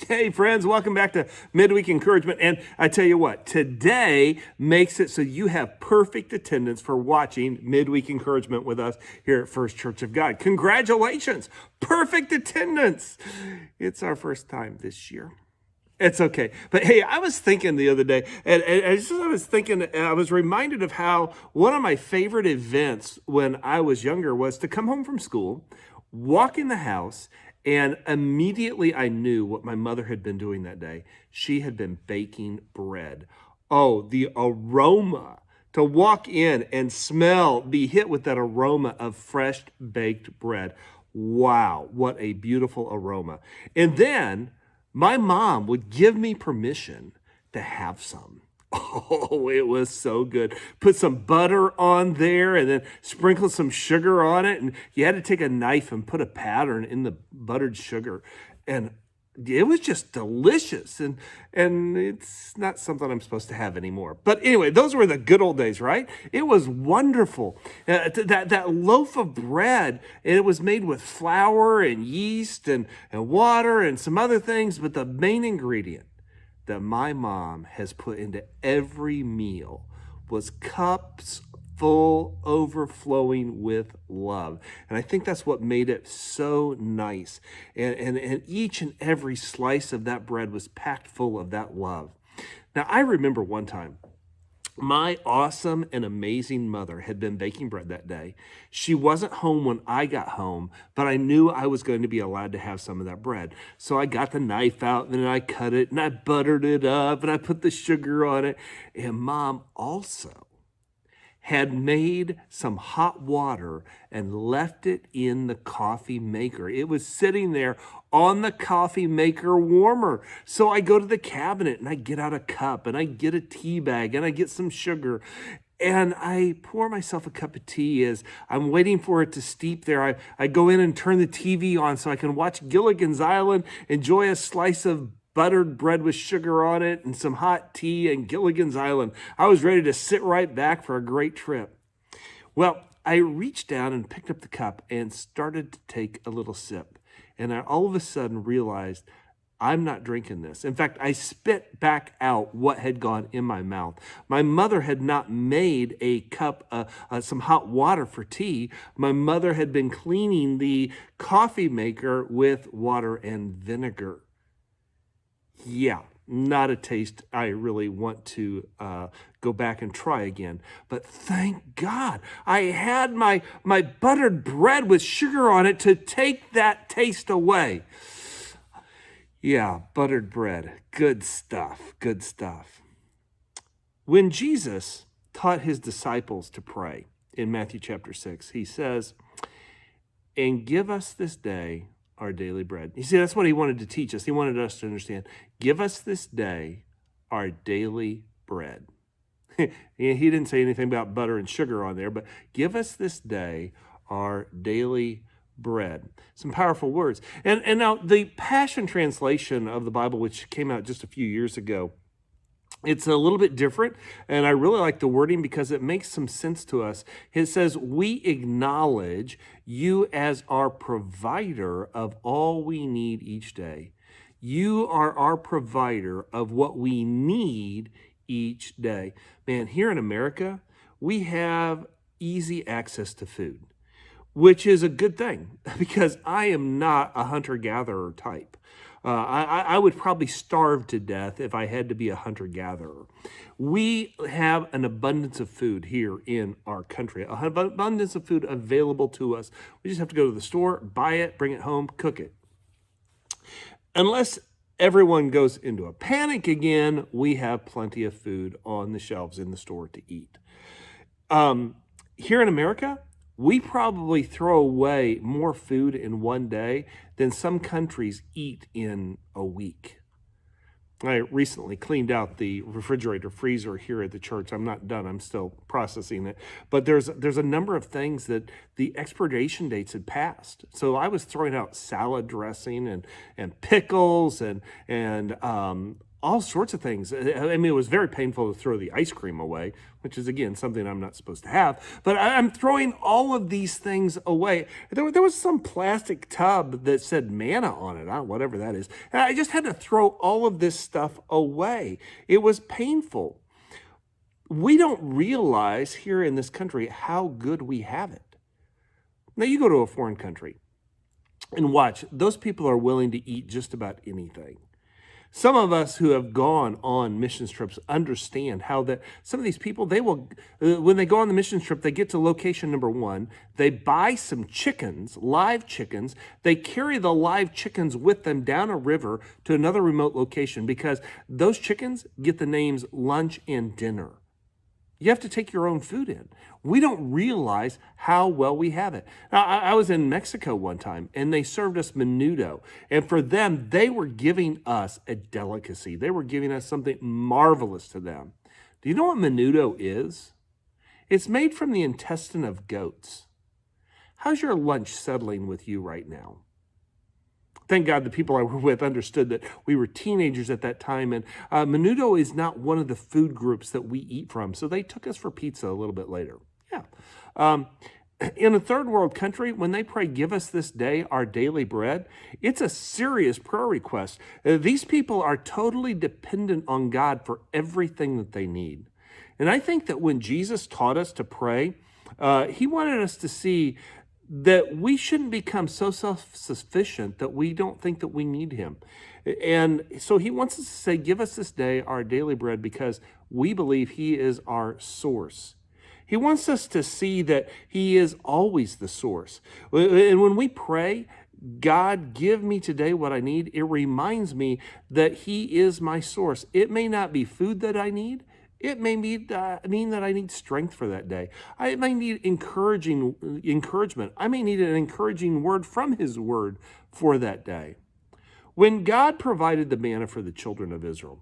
Hey friends, welcome back to Midweek Encouragement. And I tell you what, today makes it so you have perfect attendance for watching Midweek Encouragement with us here at First Church of God. Congratulations, perfect attendance. It's our first time this year. It's okay. But hey, I was thinking the other day, and I was reminded of how one of my favorite events when I was younger was to come home from school, walk in the house, and immediately I knew what my mother had been doing that day. She had been baking bread. Oh, the aroma to walk in and be hit with that aroma of fresh baked bread. Wow, what a beautiful aroma. And then my mom would give me permission to have some. Oh, it was so good. Put some butter on there and then sprinkle some sugar on it. And you had to take a knife and put a pattern in the buttered sugar. And it was just delicious. And it's not something I'm supposed to have anymore. But anyway, those were the good old days, right? It was wonderful. That loaf of bread, it was made with flour and yeast and water and some other things. But the main ingredient that my mom has put into every meal was cups full, overflowing with love. And I think that's what made it so nice. And each and every slice of that bread was packed full of that love. Now, I remember one time, my awesome and amazing mother had been baking bread that day. She wasn't home when I got home, but I knew I was going to be allowed to have some of that bread. So I got the knife out and I cut it and I buttered it up and I put the sugar on it. And Mom also had made some hot water and left it in the coffee maker. It was sitting there on the coffee maker warmer. So I go to the cabinet and I get out a cup and I get a tea bag and I get some sugar and I pour myself a cup of tea as I'm waiting for it to steep there. I go in and turn the TV on so I can watch Gilligan's Island, enjoy a slice of buttered bread with sugar on it and some hot tea and Gilligan's Island. I was ready to sit right back for a great trip. Well, I reached down and picked up the cup and started to take a little sip. And I all of a sudden realized I'm not drinking this. In fact, I spit back out what had gone in my mouth. My mother had not made a cup, some hot water for tea. My mother had been cleaning the coffee maker with water and vinegar. Yeah, not a taste I really want to go back and try again. But thank God I had my buttered bread with sugar on it to take that taste away. Yeah, buttered bread. Good stuff. Good stuff. When Jesus taught his disciples to pray in Matthew chapter 6, he says, "And give us this day our daily bread." You see, that's what he wanted to teach us. He wanted us to understand, give us this day our daily bread. He didn't say anything about butter and sugar on there, but give us this day our daily bread. Some powerful words. And now the Passion Translation of the Bible, which came out just a few years ago, it's a little bit different, and I really like the wording because it makes some sense to us. It says, "We acknowledge you as our provider of all we need each day." You are our provider of what we need each day. Man, here in America, we have easy access to food, which is a good thing because I am not a hunter-gatherer type. I would probably starve to death if I had to be a hunter-gatherer. We have an abundance of food here in our country, an abundance of food available to us. We just have to go to the store, buy it, bring it home, cook it. Unless everyone goes into a panic again, we have plenty of food on the shelves in the store to eat. Here in America, we probably throw away more food in one day than some countries eat in a week. I recently cleaned out the refrigerator freezer here at the church. I'm not done. I'm still processing it. But there's a number of things that the expiration dates had passed. So I was throwing out salad dressing and pickles and all sorts of things. I mean, it was very painful to throw the ice cream away, which is, again, something I'm not supposed to have. But I'm throwing all of these things away. There was some plastic tub that said manna on it, whatever that is. And I just had to throw all of this stuff away. It was painful. We don't realize here in this country how good we have it. Now, you go to a foreign country and watch. Those people are willing to eat just about anything. Some of us who have gone on missions trips understand how that some of these people, they will, when they go on the missions trip, they get to location number 1, they buy some chickens, live chickens, they carry the live chickens with them down a river to another remote location because those chickens get the names lunch and dinner. You have to take your own food in. We don't realize how well we have it. Now, I was in Mexico one time, and they served us menudo. And for them, they were giving us a delicacy. They were giving us something marvelous to them. Do you know what menudo is? It's made from the intestine of goats. How's your lunch settling with you right now? Thank God the people I were with understood that we were teenagers at that time, and menudo is not one of the food groups that we eat from, so they took us for pizza a little bit later. Yeah. In a third world country, when they pray, give us this day our daily bread, it's a serious prayer request. These people are totally dependent on God for everything that they need. And I think that when Jesus taught us to pray, he wanted us to see that we shouldn't become so self-sufficient that we don't think that we need him. And so he wants us to say, give us this day our daily bread because we believe he is our source. He wants us to see that he is always the source. And when we pray, God, give me today what I need, it reminds me that he is my source. It may not be food that I need. It may mean that I need strength for that day. I may need encouragement. I may need an encouraging word from his word for that day. When God provided the manna for the children of Israel,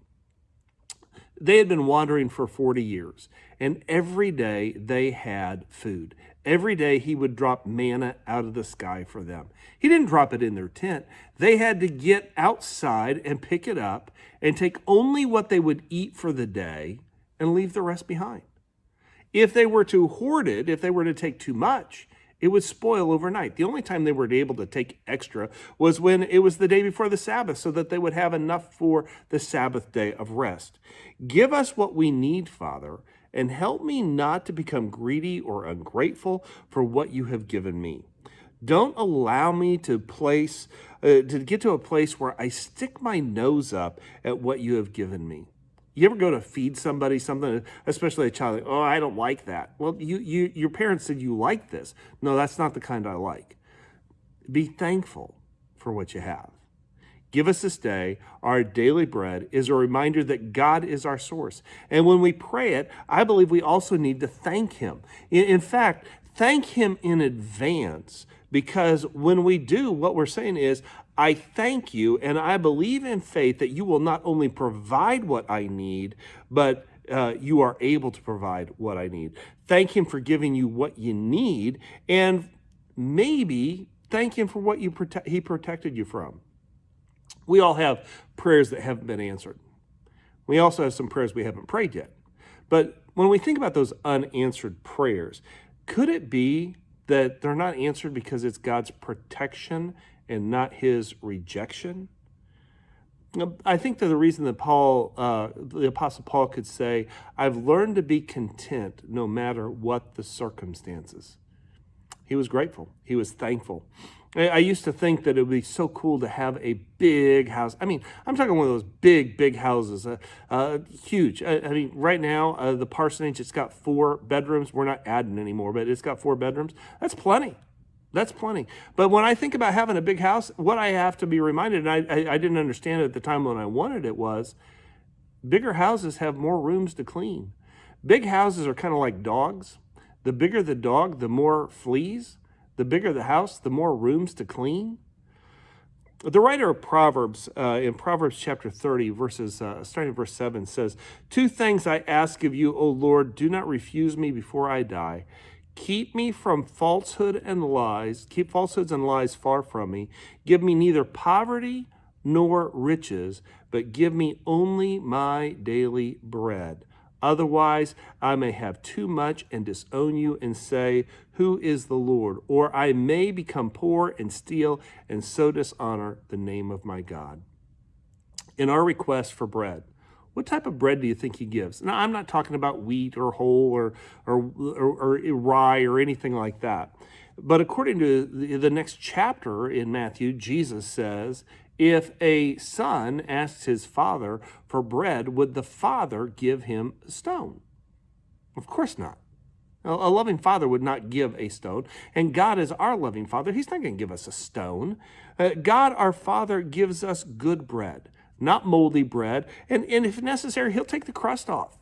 they had been wandering for 40 years, and every day they had food. Every day he would drop manna out of the sky for them. He didn't drop it in their tent. They had to get outside and pick it up and take only what they would eat for the day and leave the rest behind. If they were to hoard it, if they were to take too much, it would spoil overnight. The only time they were able to take extra was when it was the day before the Sabbath, so that they would have enough for the Sabbath day of rest. Give us what we need, Father, and help me not to become greedy or ungrateful for what you have given me. Don't allow me to get to a place where I stick my nose up at what you have given me. You ever go to feed somebody something, especially a child, like, oh, I don't like that. Well, your parents said you like this. No, that's not the kind I like. Be thankful for what you have. Give us this day our daily bread is a reminder that God is our source. And when we pray it, I believe we also need to thank him. In fact, thank him in advance, because when we do, what we're saying is, I thank you, and I believe in faith that you will not only provide what I need, but you are able to provide what I need. Thank him for giving you what you need, and maybe thank him for what he protected you from. We all have prayers that haven't been answered. We also have some prayers we haven't prayed yet. But when we think about those unanswered prayers, could it be that they're not answered because it's God's protection and not his rejection? I think that the reason that the Apostle Paul could say, I've learned to be content no matter what the circumstances. He was grateful. He was thankful. I used to think that it would be so cool to have a big house. I mean, I'm talking one of those big houses, huge. I mean, right now, the parsonage, it's got 4 bedrooms. We're not adding anymore, but it's got 4 bedrooms. That's plenty. That's plenty. But when I think about having a big house, what I have to be reminded, and I didn't understand it at the time when I wanted it, was bigger houses have more rooms to clean. Big houses are kind of like dogs. The bigger the dog, the more fleas. The bigger the house, the more rooms to clean. The writer of Proverbs, in Proverbs chapter 30, starting at verse 7, says, 2 things I ask of you, O Lord, do not refuse me before I die. Keep me from falsehood and lies. Keep falsehoods and lies far from me. Give me neither poverty nor riches, but give me only my daily bread. Otherwise, I may have too much and disown you and say, who is the Lord? Or I may become poor and steal and so dishonor the name of my God. In our request for bread, what type of bread do you think he gives? Now, I'm not talking about wheat or whole or rye or anything like that. But according to the next chapter in Matthew, Jesus says, if a son asks his father for bread, would the father give him a stone? Of course not. A loving father would not give a stone. And God is our loving father. He's not going to give us a stone. God, our Father, gives us good bread, not moldy bread. And if necessary, he'll take the crust off.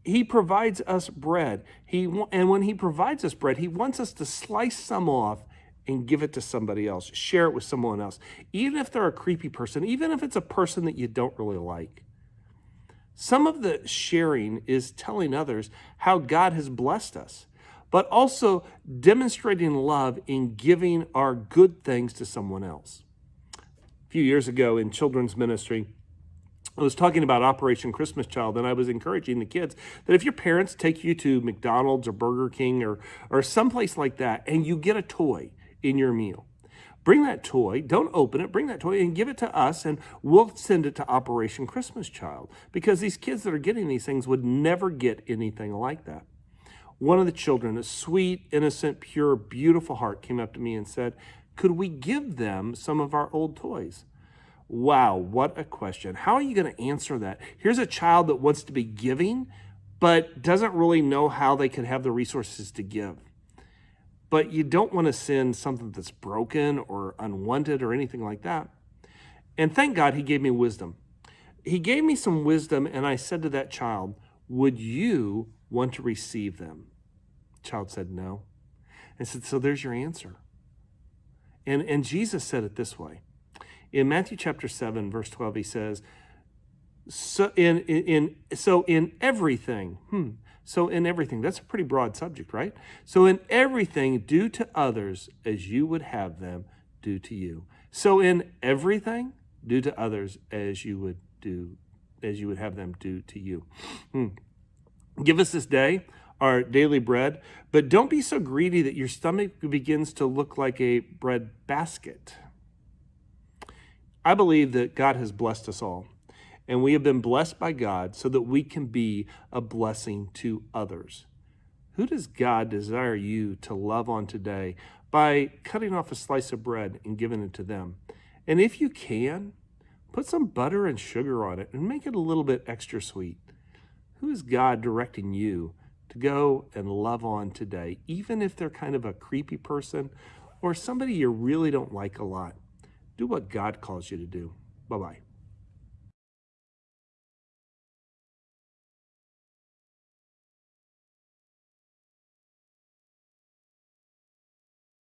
He provides us bread. And when he provides us bread, he wants us to slice some off and give it to somebody else, share it with someone else, even if they're a creepy person, even if it's a person that you don't really like. Some of the sharing is telling others how God has blessed us, but also demonstrating love in giving our good things to someone else. A few years ago in children's ministry, I was talking about Operation Christmas Child, and I was encouraging the kids that if your parents take you to McDonald's or Burger King or someplace like that, and you get a toy in your meal, bring that toy, don't open it, bring that toy and give it to us, and we'll send it to Operation Christmas Child, because these kids that are getting these things would never get anything like that. One of the children, a sweet, innocent, pure, beautiful heart, came up to me and said, could we give them some of our old toys? Wow, what a question. How are you going to answer that? Here's a child that wants to be giving, but doesn't really know how they could have the resources to give. But you don't want to send something that's broken or unwanted or anything like that. And thank God he gave me wisdom. He gave me some wisdom, and I said to that child, would you want to receive them? The child said no. I said, so there's your answer. And Jesus said it this way. In Matthew chapter 7, verse 12, he says, so in everything, that's a pretty broad subject, right? So in everything, do to others as you would have them do to you. So in everything, do to others as you would have them do to you. Give us this day our daily bread, but don't be so greedy that your stomach begins to look like a bread basket. I believe that God has blessed us all, and we have been blessed by God so that we can be a blessing to others. Who does God desire you to love on today by cutting off a slice of bread and giving it to them? And if you can, put some butter and sugar on it and make it a little bit extra sweet. Who is God directing you to go and love on today, even if they're kind of a creepy person or somebody you really don't like a lot? Do what God calls you to do. Bye-bye.